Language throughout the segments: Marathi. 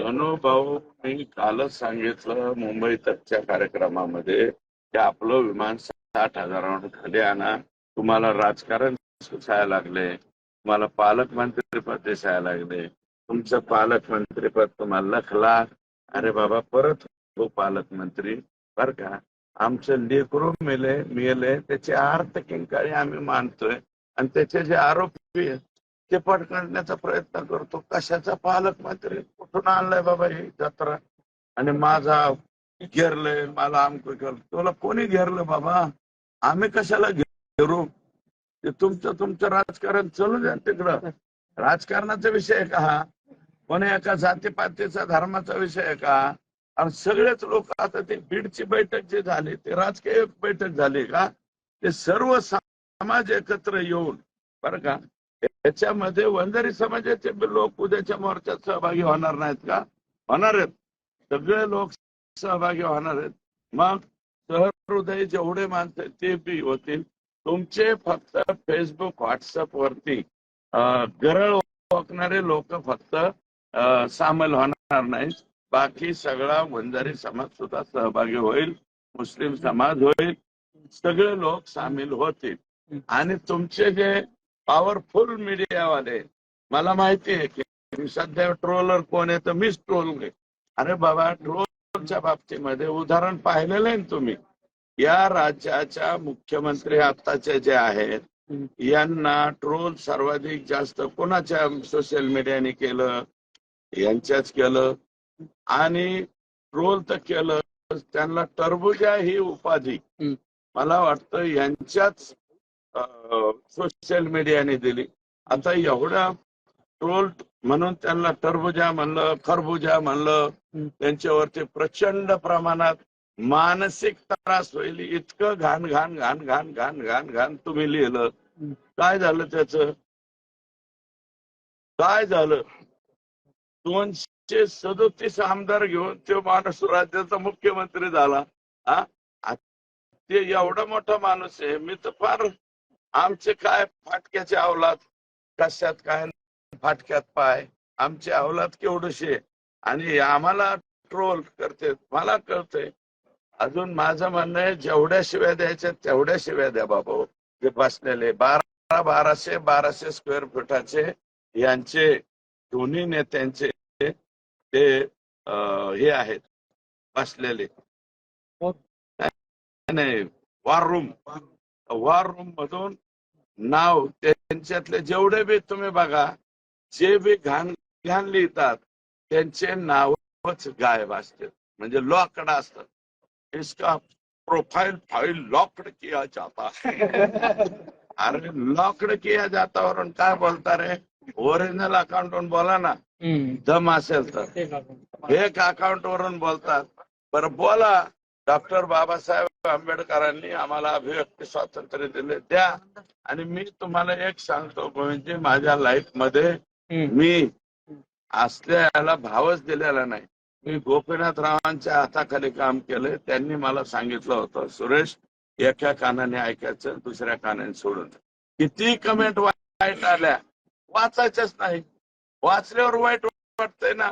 भाऊ, मी कालच सांगितलं मुंबई तकच्या कार्यक्रमामध्ये की आपलं विमान 60,000 खाली आणा. तुम्हाला राजकारण दिसायला लागले, तुम्हाला पालकमंत्रीपद दिसायला लागले, तुमचं पालकमंत्रीपद तुम्हाला लखला. अरे बाबा, परत हो पालकमंत्री. बर का, आमचं लेकरू मेले त्याचे अर्थ किंकाळी आम्ही मानतोय आणि त्याचे जे आरोपी आहेत ते पकडण्याचा प्रयत्न करतो. कशाचा पालकमंत्री? कुठून आणलाय बाबा ही जत्रा? आणि माझा घेरलंय, मला आमक केलं. तुला कोणी घेरलं बाबा? आम्ही कशाला घेरू? ते तुमचं राजकारण चालू द्या तिकडं. राजकारणाचा विषय आहे का हा? कोणी एका जातीपातीचा धर्माचा विषय आहे का? आणि सगळेच लोक आता ते बीडची बैठक जी झाली ते राजकीय बैठक झाली का? ते सर्व समाज एकत्र येऊन, बरं का, याच्यामध्ये वंजारी समाजाचे लोक उद्याच्या मोर्चात सहभागी होणार नाहीत का? होणार आहेत. सगळे लोक सहभागी होणार आहेत. मग सहृदयी जेवढे माणसं ते बी होतील. तुमचे फक्त फेसबुक व्हॉट्सअप वरती गरळ ओकणारे लोक फक्त सामील होणार नाहीत. बाकी सगळा वंजारी समाज सुद्धा सहभागी होईल, मुस्लिम समाज होईल, सगळे लोक सामील होतील. आणि तुमचे जे पॉवरफुल मीडियावाले, मला माहिती आहे की सध्या ट्रोलर कोण आहे तर मीच ट्रोल घे. अरे बाबा, ट्रोलच्या बाबतीमध्ये उदाहरण पाहिलेलं आहे ना तुम्ही. या राज्याच्या मुख्यमंत्री आत्ताचे जे आहेत यांना ट्रोल सर्वाधिक जास्त कोणाच्या सोशल मीडियाने केलं? यांच्याच केलं. आणि ट्रोल तर केलं, त्यांना टरबुजा ही उपाधी मला वाटतं यांच्याच सोशल मीडियाने दिली. आता एवढा ट्रोल म्हणून त्यांना टरबुजा म्हणलं, खरबुजा म्हणलं, त्यांच्यावरती प्रचंड प्रमाणात मानसिक त्रास होईल इतकं घाण घाण घाण घाण घाण घाण घाण तुम्ही लिहिलं. काय झालं त्याचं? काय झालं? 237 आमदार घेऊन तो माणूस राज्याचा मुख्यमंत्री झाला. ते एवढा मोठा माणूस आहे. मी तर फार, आमचे काय फाटक्याचे अवलाद, कशात काय फाटक्यात पाय, आमचे अवलाद केवढीशे आणि आम्हाला ट्रोल करते. मला कळतंय. अजून माझं म्हणणं आहे, जेवढ्या शिव्या द्यायच्या तेवढ्या शिव्या द्या बाबा. जे बसलेले 1200 स्क्वेअर फुटाचे यांचे दोन्ही नेत्यांचे ते हे आहेत बसलेले. नाही, वॉर रूम मधून नाव त्यांच्यातले जेवढे बी तुम्ही बघा, जे बी घाण लिहितात त्यांचे नावच गायब असतात, म्हणजे लॉकड असतात. इसका प्रोफाइल फाइल लॉक्ड किया जाता. अरे लॉक्ड किया जाता वरून काय बोलता रे? ओरिजिनल अकाउंट वरून बोला ना, दम असेल तर. फेक अकाउंट वरून बोलतात. बरं बोला, डॉक्टर बाबासाहेब आंबेडकरांनी आम्हाला अभिव्यक्ती स्वातंत्र्य दिले, द्या. आणि मी तुम्हाला एक सांगतो, म्हणजे माझ्या लाईफ मध्ये मी असल्याला भावच दिलेला नाही. मी गोपीनाथरावांच्या हाताखाली काम केलंय. त्यांनी मला सांगितलं होतं, सुरेश, एका कानाने ऐकायचं, दुसऱ्या कानाने सोडून. किती कमेंट वाईट आल्या, वाचायच्याच नाही. वाचल्यावर वाईट वाटतंय ना,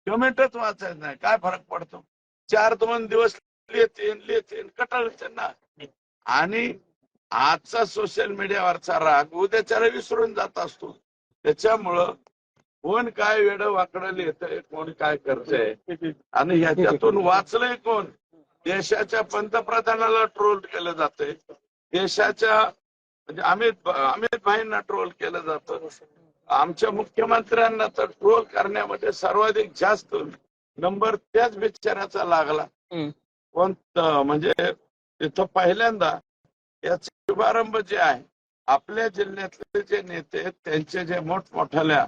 कमेंटच वाचायचं नाही. काय फरक पडतो? 4-2 दिवस लिहिते कटाळते ना. आणि आजचा सोशल मीडियावरचा राग उद्याच्याला विसरून जात असतो. त्याच्यामुळं कोण काय वेड वाकडं लिहितंय, कोण काय करतंय आणि ह्याच्यातून वाचलंय कोण? देशाच्या पंतप्रधानाला ट्रोल केलं जातंय, देशाच्या म्हणजे अमित भाईंना ट्रोल केलं जातं, आमच्या मुख्यमंत्र्यांना तर ट्रोल करण्यामध्ये सर्वाधिक जास्त नंबर त्याच बिचाऱ्याचा लागला. कोणतं म्हणजे तिथं पहिल्यांदा याचा शुभारंभ जे आहे, आपल्या जिल्ह्यातले जे नेते त्यांचे जे मोठमोठ्याल्या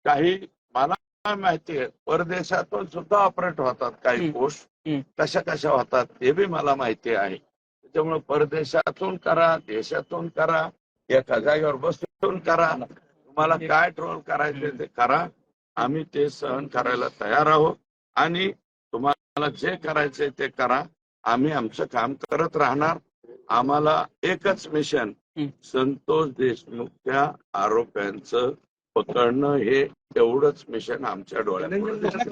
काही, मला माहिती आहे परदेशातून सुद्धा ऑपरेट होतात काही पोस्ट, कशा होतात ते बी मला माहिती आहे. त्याच्यामुळे परदेशातून करा, देशातून करा, एका जागेवर बसून करा, तुम्हाला काय ट्रोल करायचे ते करा. आम्ही ते सहन करायला तयार आहोत आणि तुम्हाला जे करायचे ते करा. आम्ही आमचं काम करत राहणार. आम्हाला एकच मिशन, संतोष देशमुखच्या आरोप्यांचं पकडणं हे एवढंच मिशन आमच्या डोळ्यापुढे दिसतं.